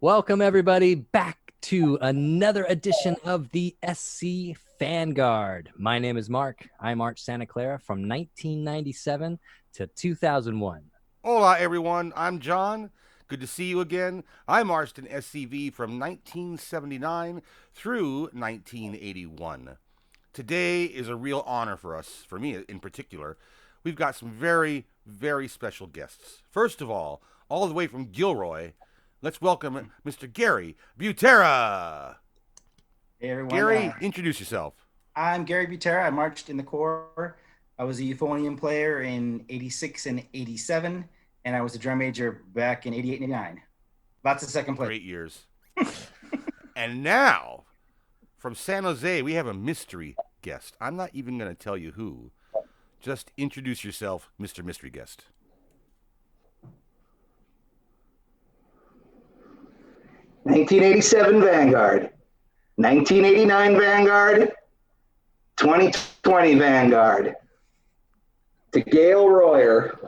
Welcome, everybody, back to another edition of the SC Fanguard. My name is Mark. I marched Santa Clara from 1997 to 2001. Hola, everyone. I'm John. Good to see you again. I marched in SCV from 1979 through 1981. Today is a real honor for us, for me in particular. We've got some very, very special guests. First of all the way from Gilroy, let's welcome Mr. Gary Butera. Hey everyone. Gary, introduce yourself. I'm Gary Butera. I marched in the Corps. I was a euphonium player in 86 and 87, and I was a drum major back in 88 and 89. Lots of second place. Great years. And now, from San Jose, we have a mystery guest. I'm not even going to tell you who. Just introduce yourself, Mr. Mystery Guest. "1987 Vanguard, 1989 Vanguard, 2020 Vanguard. To Gail Royer,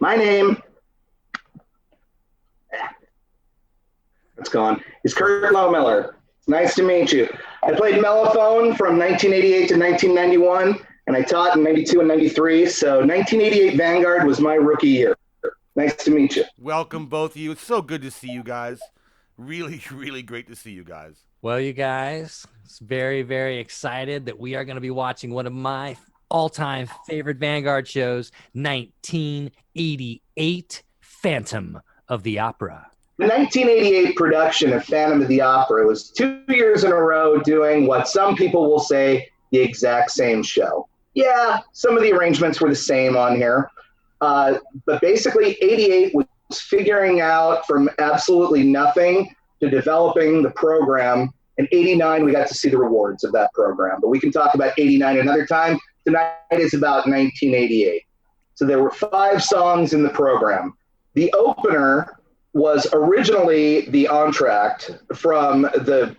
my name, it's gone, is Kurt Lohmiller. Nice to meet you. I played mellophone from 1988 to 1991, and I taught in 92 and 93, so 1988 Vanguard was my rookie year. Nice to meet you. Welcome, both of you. It's so good to see you guys. Really, really great to see you guys. Well, you guys, it's very, very excited that we are going to be watching one of my all-time favorite Vanguard shows, 1988 Phantom of the Opera. The 1988 production of Phantom of the Opera was 2 years in a row doing what some people will say the exact same show. Yeah, some of the arrangements were the same on here, but basically 88 was figuring out from absolutely nothing to developing the program. In 89, we got to see the rewards of that program, but we can talk about 89 another time. Tonight is about 1988. So there were 5 songs in the program. The opener was originally the entr'acte from the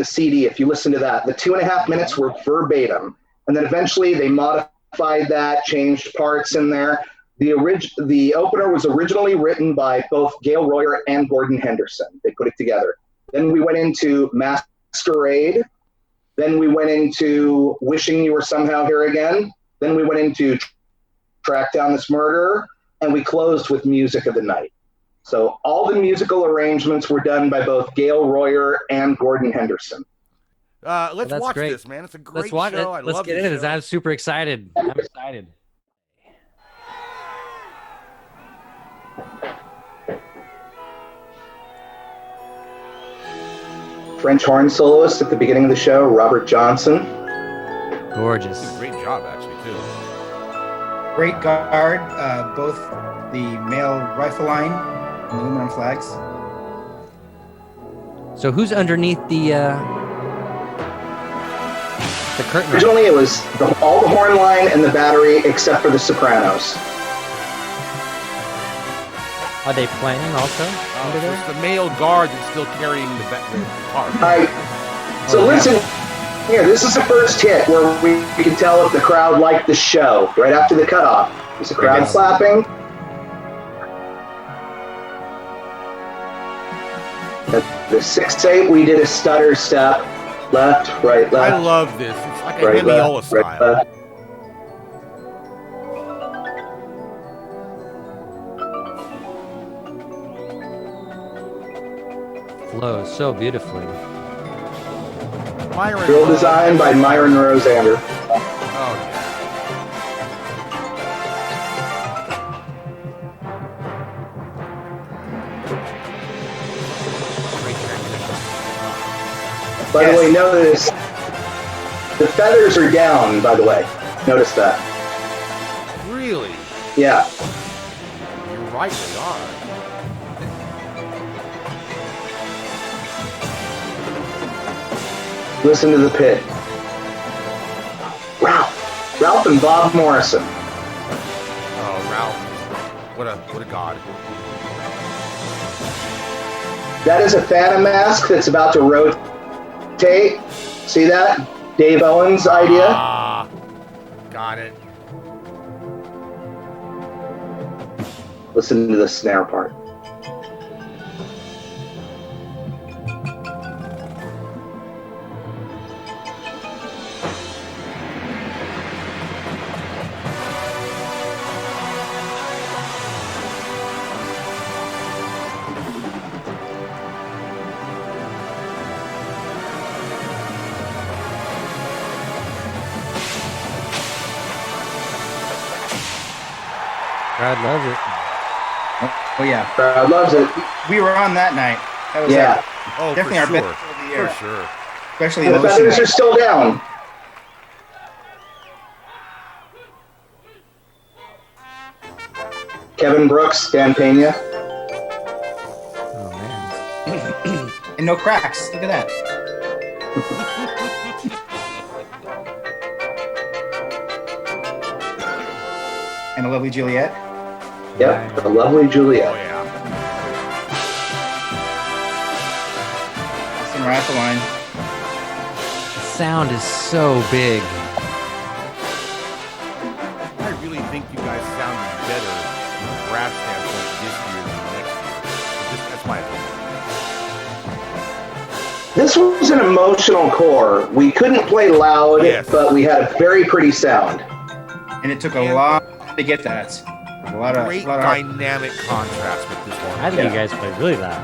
CD. If you listen to that, the 2.5 minutes were verbatim. And then eventually they modified that, changed parts in there. The opener was originally written by both Gail Royer and Gordon Henderson. They put it together. Then we went into Masquerade. Then we went into Wishing You Were Somehow Here Again. Then we went into Track Down This Murderer. And we closed with Music of the Night. So all the musical arrangements were done by both Gail Royer and Gordon Henderson. Let's watch this, man. It's a great show. I Let's love get into this. I'm super excited. I'm excited. French horn soloist at the beginning of the show, Robert Johnson. Gorgeous. Great job, actually, too. Great guard, both the male rifle line and aluminum flags. So who's underneath the curtain? Originally, it was all the horn line and the battery except for the sopranos. Are they playing also under there? It's the male guard that's still carrying the guitar. All right. So listen, here, this is the first hit where we can tell if the crowd liked the show. Right after the cutoff, is the crowd clapping? At the 6/8, we did a stutter step, left, right, left. I love this. It's like a right, Hemiola left, style. right, left. Flows so beautifully. Drill design by Myron Rosander. Oh, yeah. By the way, notice the feathers are down, by the way. Notice that. Really? Yeah. You're right, they are. Listen to the pit. Ralph and Bob Morrison. Oh, Ralph. What a god. That is a Phantom mask that's about to rotate. See that? Dave Owens' idea. Ah, got it. Listen to the snare part. Crowd loves it. Oh yeah, Crowd loves it. we were on that night. That was Yeah. Oh, definitely for our sure. best show of the year, For sure. especially And the those feathers two are still down. Kevin Brooks, Dan Pena. Oh man. and no cracks. Look at that. And a lovely Juliet. Yep, the lovely Oh, Juliet. yeah. Some rifle line. The sound is so big. I really think you guys sounded better from a brass standpoint this year than next year. That's my opinion. This was an emotional core. We couldn't play loud, Yes. but we had a very pretty sound. And it took a lot to get that. A lot of Great lot of dynamic contrast with this one. I think Yeah. you guys played really loud.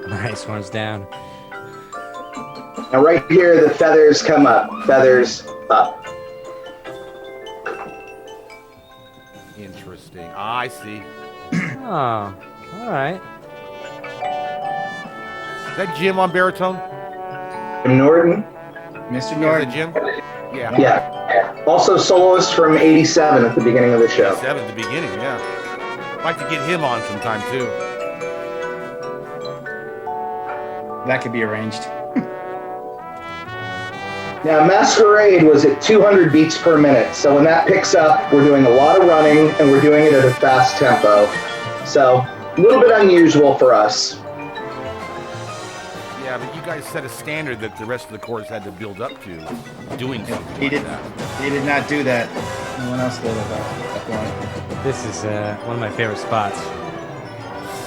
Nice one's down. Now right here, the feathers come up. Feathers up. Interesting. Ah, I see. Oh, all right. Is that Jim on baritone? Jim Norton. Mr. Is it Norton. Jim? Yeah. Yeah. Also soloist from '87 at the beginning of the show. 7 at the beginning, yeah. I'd like to get him on sometime too. That could be arranged. Now, Masquerade was at 200 beats per minute. So when that picks up, we're doing a lot of running and we're doing it at a fast tempo. So a little bit unusual for us. Yeah, but you guys set a standard that the rest of the chorus had to build up to doing something He like did. that. He did not do that. No one else did at that point. This is one of my favorite spots.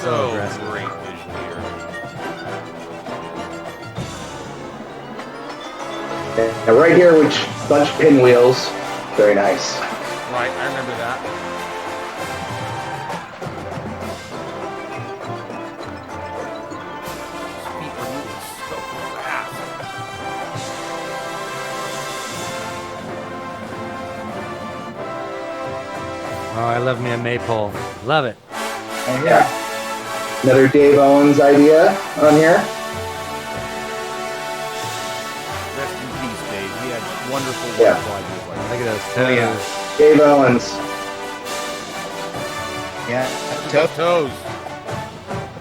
So aggressive. great vision here. And right here, which bunch of pinwheels. Very nice. Right, I remember that. Feet were moving so fast. Oh, I love me a maypole. Love it. Oh Yeah. Another Dave Owens idea on here. Rest in peace, Dave. He had wonderful, Yeah. wonderful ideas like that. Look at those Oh, toes. yeah. Dave Owens. Yeah. Toes. Toes.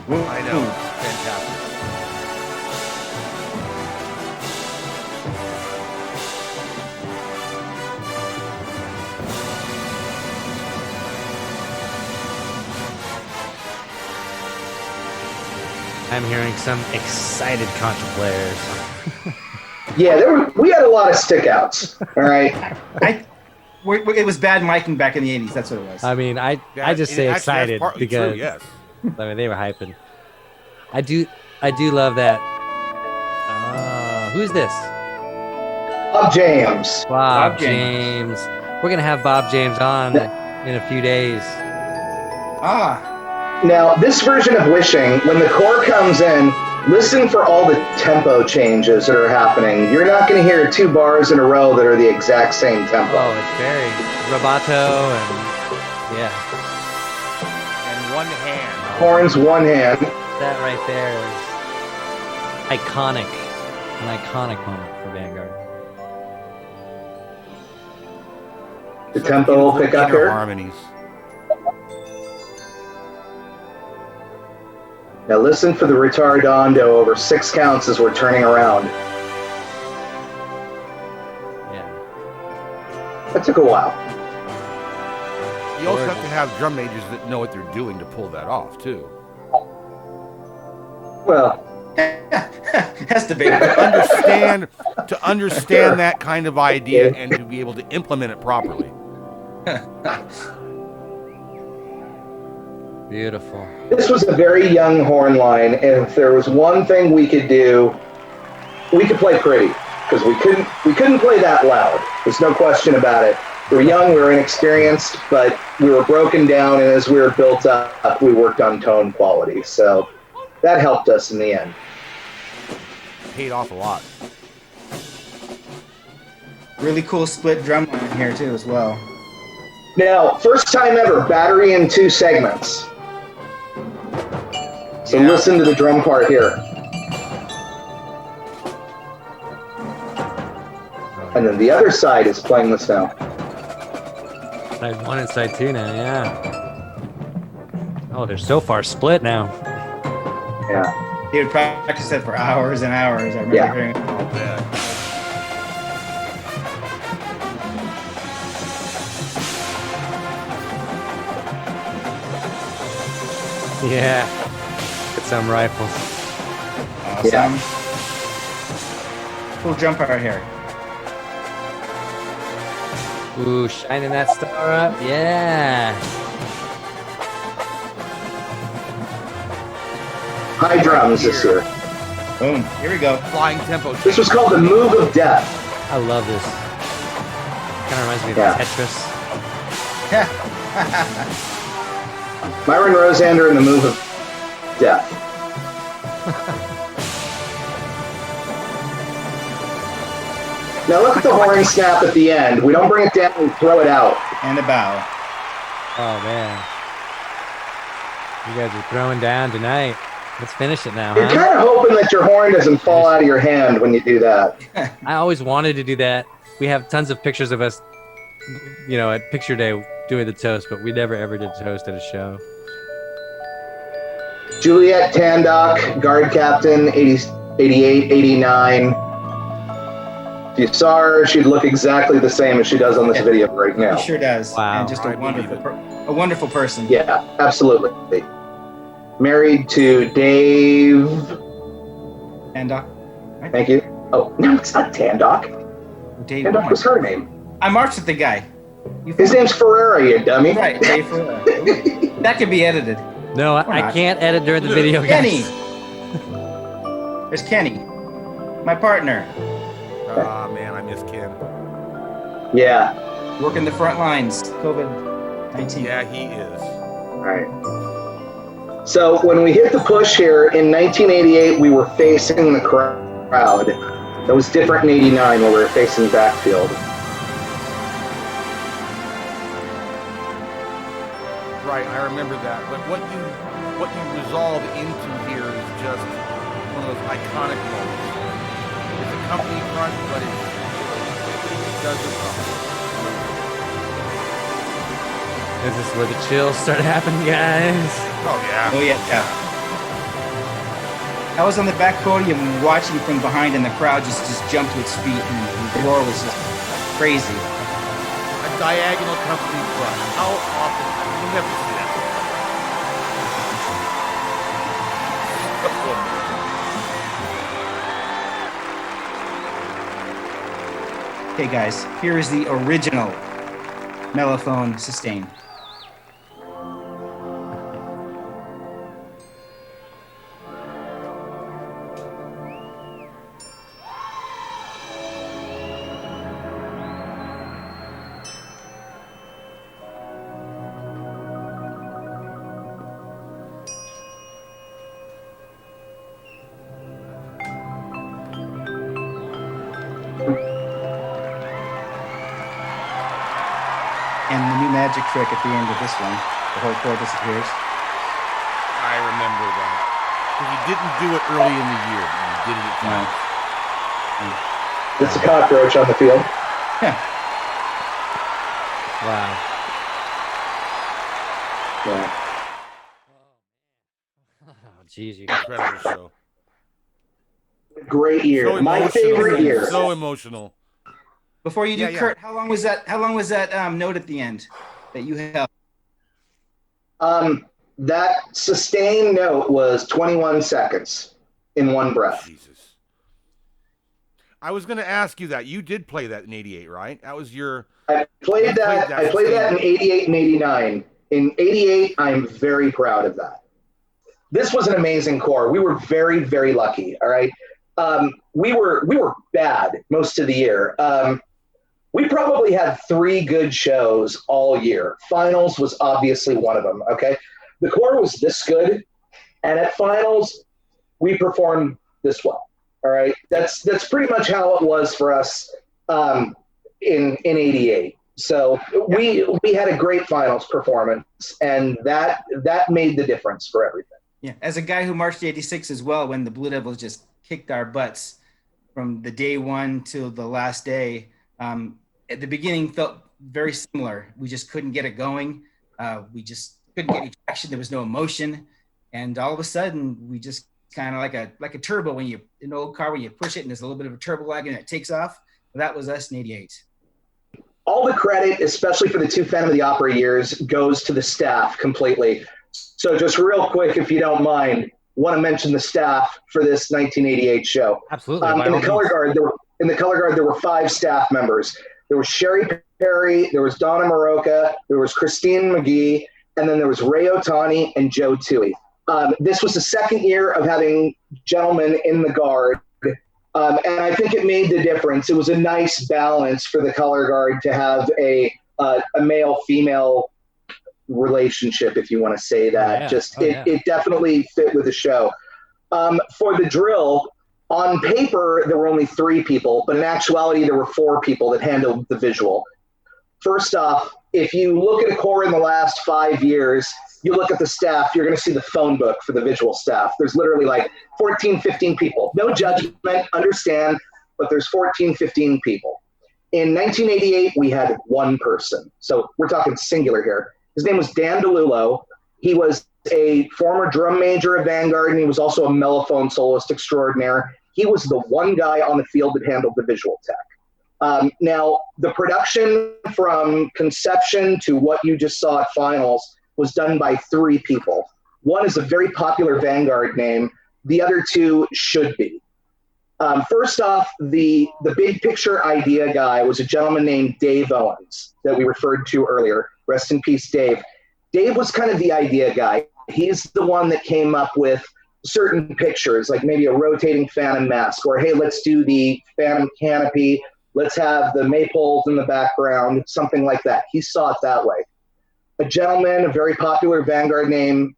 Ooh. I know. Fantastic. I'm hearing some excited contra players. Yeah, we had a lot of stickouts. All right. It was bad miking back in the 80s. That's what it was. I mean, I just Actually, say that's excited partly because true, yes. I mean they were hyping. I do love that. Who's this? Bob James. Bob James. We're gonna have Bob James on in a few days. Now, this version of Wishing, when the core comes in, listen for all the tempo changes that are happening. You're not going to hear 2 bars in a row that are the exact same tempo. Oh, it's very rubato and yeah. And one hand. Horns, one hand. That right there is iconic. An iconic moment for Vanguard. The tempo will pick up Inner here. harmonies. Now listen for the retardando over 6 counts as we're turning around. Yeah. That took a while. You also have to have drum majors that know what they're doing to pull that off, too. Well, That's debatable. To understand that kind of idea and to be able to implement it properly. Beautiful. this was a very young horn line, and if there was one thing we could do, we could play pretty, because we couldn't play that loud. There's no question about it. We were young, we were inexperienced, but we were broken down, and as we were built up, we worked on tone quality. So that helped us in the end. Paid off a lot. Really cool split drum line here too as well. Now, first time ever, battery in 2 segments. So Yeah. listen to the drum part here. And then the other side is playing this now. Side 1 and side 2 now, yeah. Oh, they're so far split now. Yeah. He would practice that for hours and hours. I remember Yeah. hearing it. I'll bet. Yeah. Get some rifles. Awesome. Yeah. Cool jump out here. Ooh, shining that star up. Yeah. High drums this year. Boom. Here we go. Flying tempo. This was called the Move of Death. I love this. Kind of reminds me of Yeah. Tetris. Myron Rosander and the Move of Death. Now look at the horn snap at the end. We don't bring it down, we throw it out. And a bow. Oh, man. You guys are throwing down tonight. Let's finish it now, You're huh? kind of hoping that your horn doesn't fall out of your hand when you do that. I always wanted to do that. We have tons of pictures of us, you know, at picture day doing the toast, but we never ever did toast at a show. Juliet Tandock, guard captain, 80, 88, 89. If you saw her, she'd look exactly the same as she does on this video right now. He sure does. Wow. And just I a believe wonderful person. Yeah, absolutely. Married to Dave. And Thank you. Oh, no, it's not Tandock. Dave. Tandock was her name. I marched with the guy. His name's Ferreira, you dummy. Right, Dave. That could be edited. No, I not. can't edit during the video, Kenny. guys. There's Kenny, my partner, Ah, man, I miss Ken. Yeah. working the front lines. COVID-19. Yeah, he is. All right. So when we hit the push here in 1988, we were facing the crowd. That was different in 89 when we were facing backfield. Right, I remember that. But what you resolve into here is just one of those iconic moments. It's a company front, but it doesn't. This is where the chills start happening, guys. Oh yeah. Oh yeah. I was on the back podium watching from behind, and the crowd just jumped to its feet, and the roar was just crazy. A diagonal company front. How often? You never see that. Okay, guys, here is the original mellophone sustain. And the new magic trick at the end of this one, the whole chord disappears. I remember that. But you didn't do it early in the year. You did it at No. times. It's a cockroach on the field. Wow. Yeah. Oh, geez, you. Incredible show. Great year. So My emotional. favorite year. So emotional. Before you do, Yeah, yeah. Kurt, how long was that note at the end that you held? That sustained note was 21 seconds in one breath. Jesus. I was going to ask you that. You did play that in '88, right? That was your. I played that in 88 and 89. In 88, I'm very proud of that. This was an amazing core. We were very, very lucky. All right. We were bad most of the year. We probably had 3 good shows all year. Finals was obviously one of them. Okay. The core was this good. And at finals, we performed this well. All right. That's pretty much how it was for us. in '88. So we had a great finals performance, and that made the difference for everything. Yeah, as a guy who marched the '86 as well, when the Blue Devils just kicked our butts from the day one till the last day, at the beginning felt very similar. We just couldn't get it going. We just couldn't get any traction. There was no emotion, and all of a sudden, we just kind of like a turbo when you in an old car when you push it and there's a little bit of a turbo lag and it takes off. That was us in '88. All the credit, especially for the 2 Phantom of the Opera years, goes to the staff completely. So just real quick, if you don't mind, want to mention the staff for this 1988 show. Absolutely. In the color guard, there were 5 staff members. There was Sherry Perry, there was Donna Maroka, there was Christine McGee, and then there was Ray Otani and Joe Toohey. This was the second year of having gentlemen in the guard. And I think it made the difference. It was a nice balance for the color guard to have a male-female relationship, if you want to say that. It definitely fit with the show. For the drill, on paper, there were only 3 people, but in actuality, there were 4 people that handled the visual. First off, if you look at a corps in the last 5 years, you look at the staff, you're going to see the phone book for the visual staff. There's literally like 14, 15 people. No judgment, understand, but there's 14, 15 people. In 1988, we had 1 person. So we're talking singular here. His name was Dan DeLulo. He was a former drum major of Vanguard, and he was also a mellophone soloist extraordinaire. He was the one guy on the field that handled the visual tech. Now, the production from conception to what you just saw at finals was done by 3 people. One is a very popular Vanguard name. The other 2 should be. First off, the big picture idea guy was a gentleman named Dave Owens that we referred to earlier. Rest in peace, Dave. Dave was kind of the idea guy. He's the one that came up with certain pictures, like maybe a rotating Phantom mask, or hey, let's do the Phantom canopy. Let's have the maypoles in the background, something like that. He saw it that way. A gentleman, a very popular Vanguard name,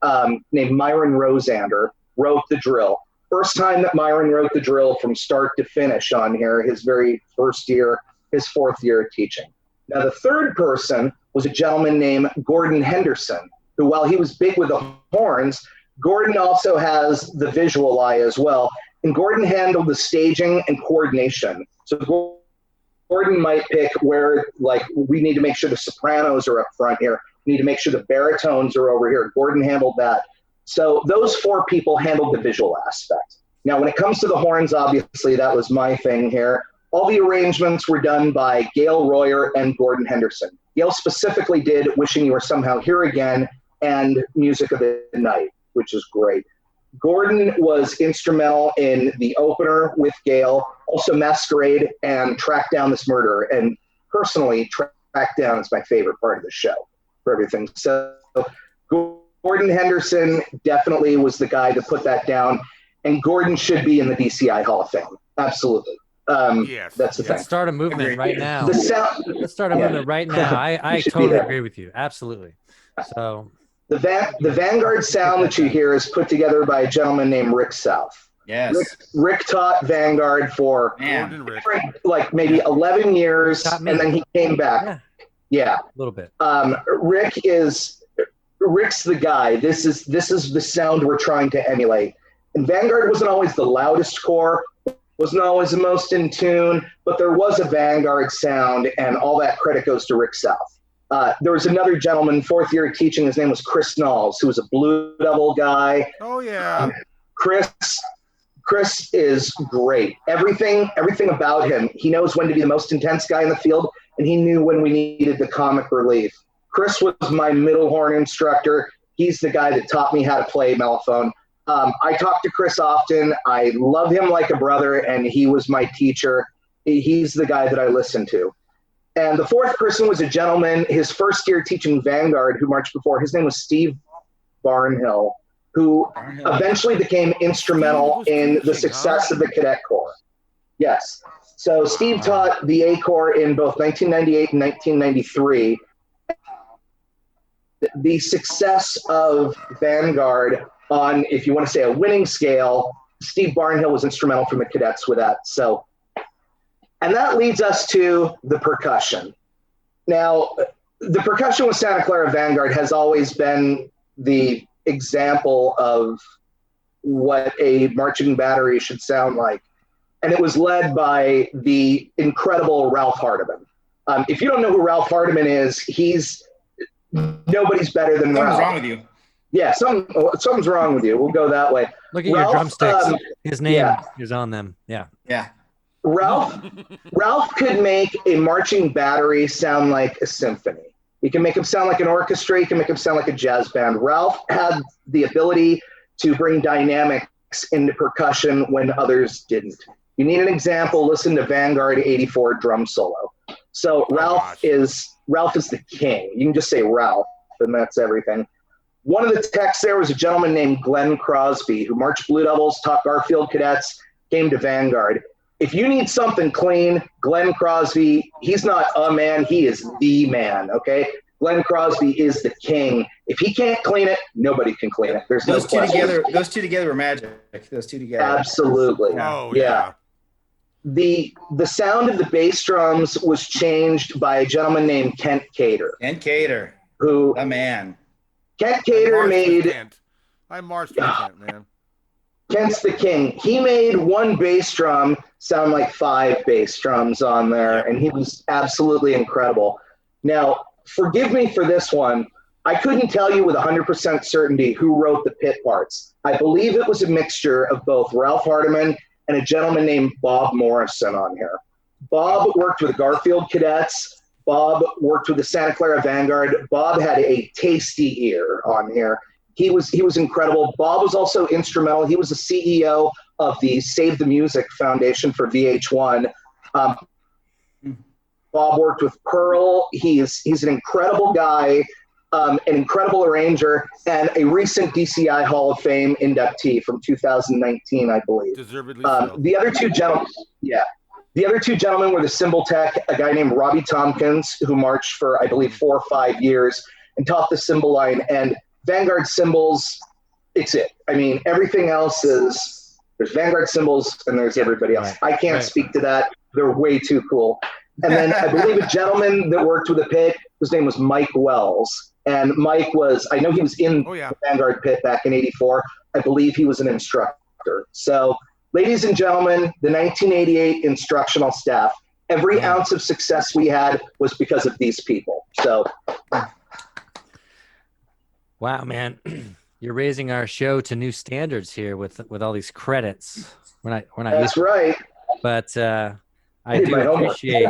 named Myron Rosander, wrote the drill. First time that Myron wrote the drill from start to finish on here, his very first year, his 4th year of teaching. Now, the third person was a gentleman named Gordon Henderson, who, while he was big with the horns, Gordon also has the visual eye as well. And Gordon handled the staging and coordination. So Gordon might pick where, like, we need to make sure the sopranos are up front here. We need to make sure the baritones are over here. Gordon handled that. So those 4 people handled the visual aspect. Now, when it comes to the horns, obviously, that was my thing here. All the arrangements were done by Gail Royer and Gordon Henderson. Gail specifically did Wishing You Were Somehow Here Again and Music of the Night, which is great. Gordon was instrumental in the opener with Gail, also Masquerade and Track Down This Murderer. And personally, Track Down is my favorite part of the show for everything. So Gordon Henderson definitely was the guy to put that down. And Gordon should be in the DCI Hall of Fame. Absolutely. Yes. That's the thing. Let's start a movement right now. Let's start a movement right now. I totally agree with you. Absolutely. So the Vanguard sound that you hear is put together by a gentleman named Rick South. Yes. Rick taught Vanguard for like maybe 11 years, and then he came back. Yeah. A little bit. Rick's the guy. This is the sound we're trying to emulate. And Vanguard wasn't always the loudest corps, wasn't always the most in tune, but there was a Vanguard sound, and all that credit goes to Rick South. There was another gentleman, 4th year teaching. His name was Chris Knowles, who was a Blue Devil guy. Oh, yeah. Chris is great. Everything about him. He knows when to be the most intense guy in the field, and he knew when we needed the comic relief. Chris was my middle horn instructor. He's the guy that taught me how to play mellophone. I talk to Chris often. I love him like a brother, and he was my teacher. He's the guy that I listen to. And the 4th person was a gentleman, his 1st year teaching Vanguard, who marched before. His name was Steve Barnhill, who eventually became instrumental in the success of the Cadet Corps. Yes. So Steve taught the A Corps in both 1998 and 1993. The success of Vanguard on, if you want to say, a winning scale, Steve Barnhill was instrumental for the cadets with that. So And that leads us to the percussion. Now, the percussion with Santa Clara Vanguard has always been the example of what a marching battery should sound like. And it was led by the incredible Ralph Hardiman. If you don't know who Ralph Hardiman is, nobody's better than Ralph. Something's wrong with you. Yeah, something's wrong with you. We'll go that way. Look at your drumsticks. His name is on them. Yeah. Yeah. Ralph could make a marching battery sound like a symphony. He can make him sound like an orchestra. He can make him sound like a jazz band. Ralph had the ability to bring dynamics into percussion when others didn't. You need an example, listen to Vanguard 84 drum solo. So Ralph is the king. You can just say Ralph, and that's everything. One of the techs there was a gentleman named Glenn Crosby, who marched Blue Devils, taught Garfield cadets, came to Vanguard. If you need something clean, Glenn Crosby, he's not a man, he is the man, okay? Glenn Crosby is the king. If he can't clean it, nobody can clean it. There's those no two question. together. Those two together were magic. Those two together. Absolutely. Oh, yeah. The sound of the bass drums was changed by a gentleman named Kent Cater. Kent Cater. Who a man. Kent Cater made. I marched with Kent, man. Kent's the king. He made one bass drum sound like 5 bass drums on there, and he was absolutely incredible. Now, forgive me for this one. I couldn't tell you with 100% certainty who wrote the pit parts. I believe it was a mixture of both Ralph Hardiman and a gentleman named Bob Morrison on here. Bob worked with Garfield cadets. Bob worked with the Santa Clara Vanguard. Bob had a tasty ear on here. He was incredible. Bob was also instrumental. He was the CEO of the Save the Music Foundation for VH1. Bob worked with Pearl. He's an incredible guy, an incredible arranger, and a recent DCI Hall of Fame inductee from 2019, I believe. Deservedly so. The other two gentlemen were the cymbal tech, a guy named Robbie Tompkins, who marched for, I believe, 4 or 5 years and taught the cymbal line. And Vanguard cymbals, it's it. I mean, everything else is, there's Vanguard cymbals and there's everybody else. I can't speak to that. They're way too cool. And then I believe a gentleman that worked with the pit, his name was Mike Wells. And Mike was, I know he was in the Vanguard pit back in '84. I believe he was an instructor. So, ladies and gentlemen, the 1988 instructional staff, every ounce of success we had was because of these people. So, wow, man, you're raising our show to new standards here with all these credits. We're not. That's right. But I do appreciate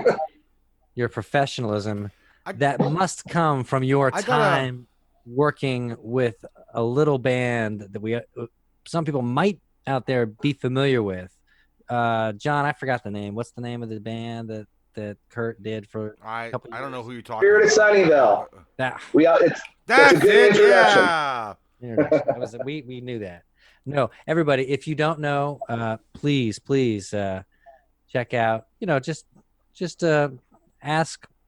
your professionalism. That must come from your time working with a little band that some people might out there be familiar with. John, I forgot the name. What's the name of the band that Kurt did for a couple years? I don't know who you're talking Spirit about. of Sunnyvale. That's a good introduction. Yeah. We knew that. No, everybody, if you don't know, please check out. Just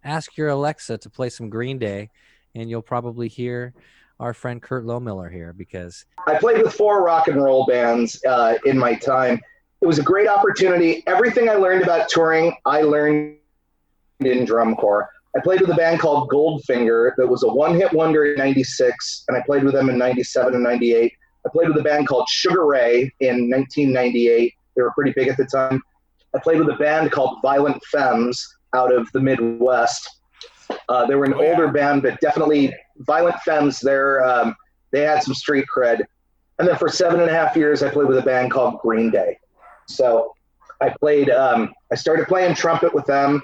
ask your Alexa to play some Green Day, and you'll probably hear our friend Kurt Lohmiller here, because I played with 4 rock and roll bands in my time. It was a great opportunity. Everything I learned about touring, I learned in drum corps. I played with a band called Goldfinger that was a one-hit wonder in '96, and I played with them in '97 and '98. I played with a band called Sugar Ray in 1998. They were pretty big at the time. I played with a band called Violent Femmes out of the Midwest. They were an older band, but definitely Violent Femmes. They had some street cred. And then for 7.5 years, I played with a band called Green Day. So I started playing trumpet with them,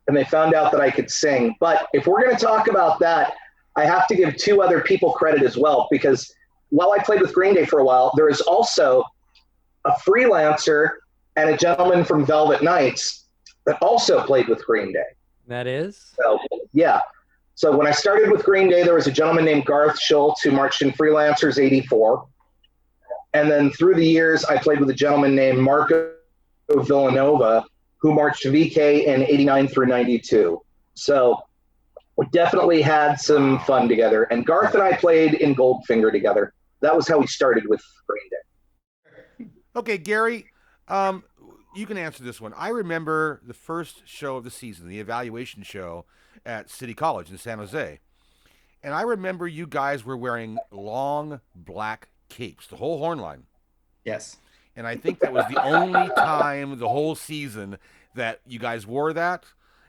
and they found out that I could sing. But if we're going to talk about that, I have to give 2 other people credit as well, because while I played with Green Day for a while, there is also a freelancer and a gentleman from Velvet Knights that also played with Green Day. That is? So, yeah. So when I started with Green Day, there was a gentleman named Garth Schultz who marched in Freelancers '84. And then through the years, I played with a gentleman named Marco Villanova who marched VK in '89 through '92. So we definitely had some fun together. And Garth and I played in Goldfinger together. That was how we started with Green Day. Okay, Gary, you can answer this one. I remember the first show of the season, the evaluation show at City College in San Jose. And I remember you guys were wearing long black capes, the whole horn line. Yes. And I think that was the only time the whole season that you guys wore that.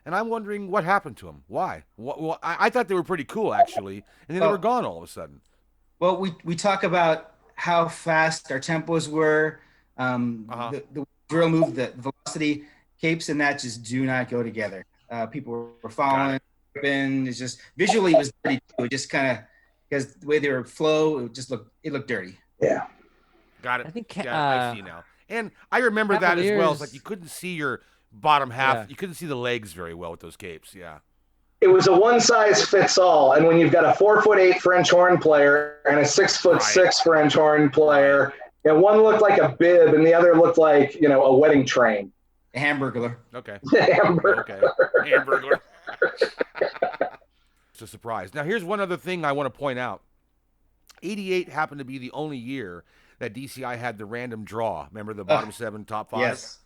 And I'm wondering what happened to them. Why? Well, I thought they were pretty cool, actually. And then they were gone all of a sudden. Well, we talk about how fast our tempos were, the drill move, the velocity. Capes and that just do not go together. People were falling. It's just visually it was dirty too. It just kind of, because the way they were flow, it looked dirty. Yeah. Got it. I think I see now. And I remember that as well. It's like you couldn't see your bottom half. Yeah. You couldn't see the legs very well with those capes. Yeah. It was a one size fits all. And when you've got a 4'8" French horn player and a 6'6" French horn player, one looked like a bib and the other looked like, a wedding train. A hamburglar. Okay. Hamburglar. Okay. Hamburglar. It's a surprise. Now, here's one other thing I want to point out. 88 happened to be the only year that DCI had the random draw. Remember the bottom 7, top 5? Yes.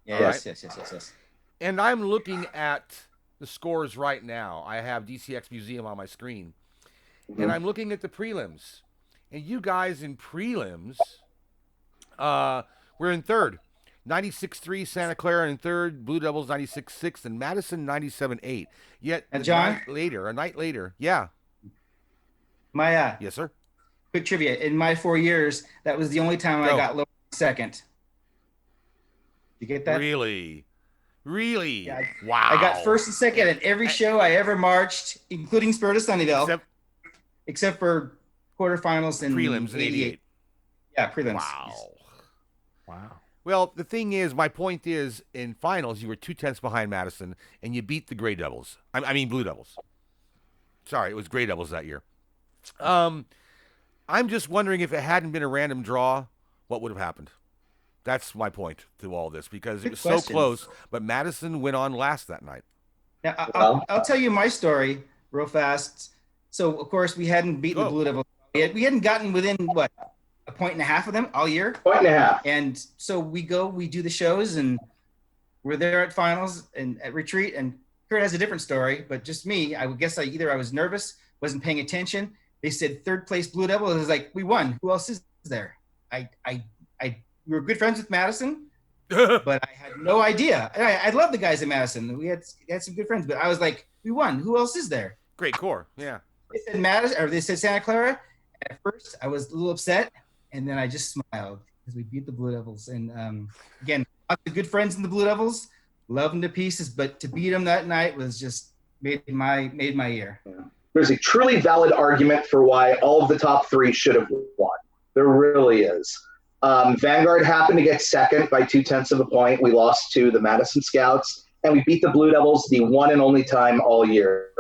Yes, right? yes. And I'm looking at the scores right now. I have DCX Museum on my screen. And I'm looking at the prelims. And you guys in prelims, we're in third. 96.3 Santa Clara in third, Blue Devils 96.6, and Madison 97.8. Yet and John, a night later, yeah. Yes, sir. Quick trivia: in my 4 years, that was the only time I got low second. You get that? Really? Yeah, wow. I got first and second at every show I ever marched, including Spirit of Sunnyvale, except for quarterfinals and prelims in 88. Yeah, prelims. Wow. Well, the thing is, my point is, in finals, you were 2/10 behind Madison, and you beat the Gray Devils. I mean, Blue Devils. Sorry, it was Gray Devils that year. I'm just wondering if it hadn't been a random draw, what would have happened? That's my point to all this, because it was so close, but Madison went on last that night. Now, I'll tell you my story real fast. So, of course, we hadn't beaten the Blue Devils yet. We hadn't gotten within, what, 1.5 points of them all year? 1.5 points. And so we do the shows, and we're there at finals and at retreat, and Kurt has a different story, but just me, I would guess I was nervous, wasn't paying attention. They said third place Blue Devil. It was like, we won. Who else is there? We were good friends with Madison, but I had no idea. I love the guys at Madison. We had some good friends, but I was like, we won. Who else is there? Great core, yeah. They said Madison, or they said Santa Clara. At first, I was a little upset, and then I just smiled because we beat the Blue Devils. And again, lots of good friends in the Blue Devils, love them to pieces, but to beat them that night was just made my year. Yeah. There's a truly valid argument for why all of the top 3 should have won. There really is. Vanguard happened to get second by 0.2 of a point. We lost to the Madison Scouts, and we beat the Blue Devils the one and only time all year.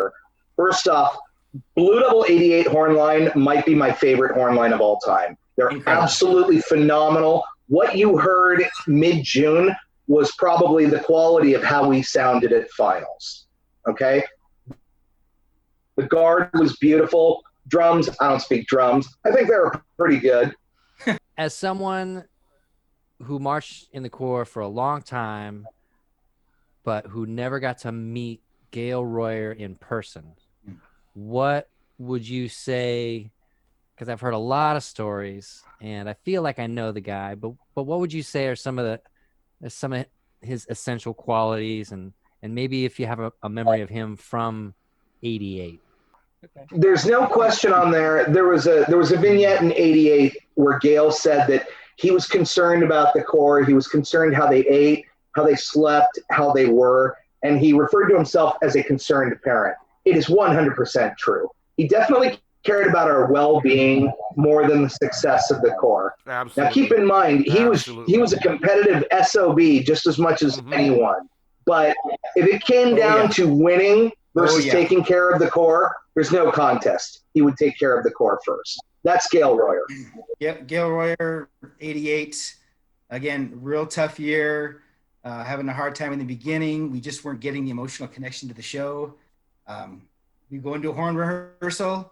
First off, Blue Devil 88 horn line might be my favorite horn line of all time. They're absolutely phenomenal. What you heard mid-June was probably the quality of how we sounded at finals. Okay? The guard was beautiful. Drums, I don't speak drums. I think they were pretty good. As someone who marched in the Corps for a long time, but who never got to meet Gail Royer in person, what would you say? Because I've heard a lot of stories, and I feel like I know the guy. But what would you say are some of his essential qualities, and maybe if you have a memory of him from '88? Okay. There's no question on there. There was a vignette in '88 where Gail said that he was concerned about the Corps. He was concerned how they ate, how they slept, how they were, and he referred to himself as a concerned parent. It is 100% true. He definitely cared about our well-being more than the success of the Corps. Absolutely. Now, keep in mind, he was a competitive SOB just as much as anyone. But if it came down to winning versus taking care of the Corps, there's no contest. He would take care of the Corps first. That's Gail Royer. Yep, Gail Royer, 88. Again, real tough year. Having a hard time in the beginning. We just weren't getting the emotional connection to the show. We go into a horn rehearsal.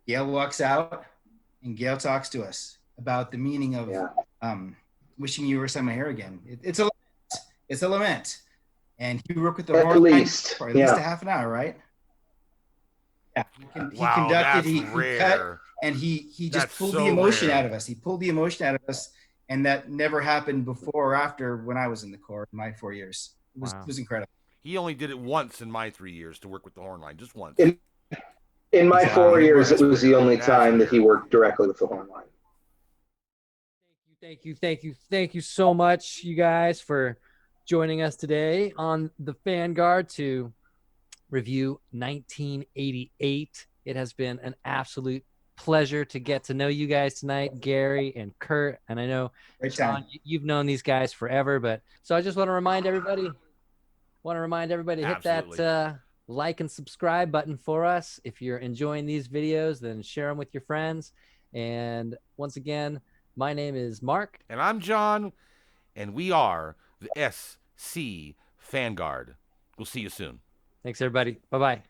Gail walks out, and Gail talks to us about the meaning of wishing you were someone here again. It's a It's a lament. And he worked with the At horn line least, for at least a half an hour, right? Yeah. He conducted, he cut, and he just pulled the emotion out of us. He pulled the emotion out of us, and that never happened before or after when I was in the Corps in my 4 years. It was incredible. He only did it once in my 3 years to work with the horn line, just once. In my 4 years, it was the only time that he worked directly with the horn line. Thank you so much, you guys, for joining us today on the Fanguard to review 1988. It has been an absolute pleasure to get to know you guys tonight, Gary and Kurt. And I know, Sean, you've known these guys forever, but so I just want to remind everybody, hit that like and subscribe button for us. If you're enjoying these videos, then share them with your friends. And once again, my name is Mark. And I'm John. And we are the SC Fanguard. We'll see you soon. Thanks, everybody. Bye-bye.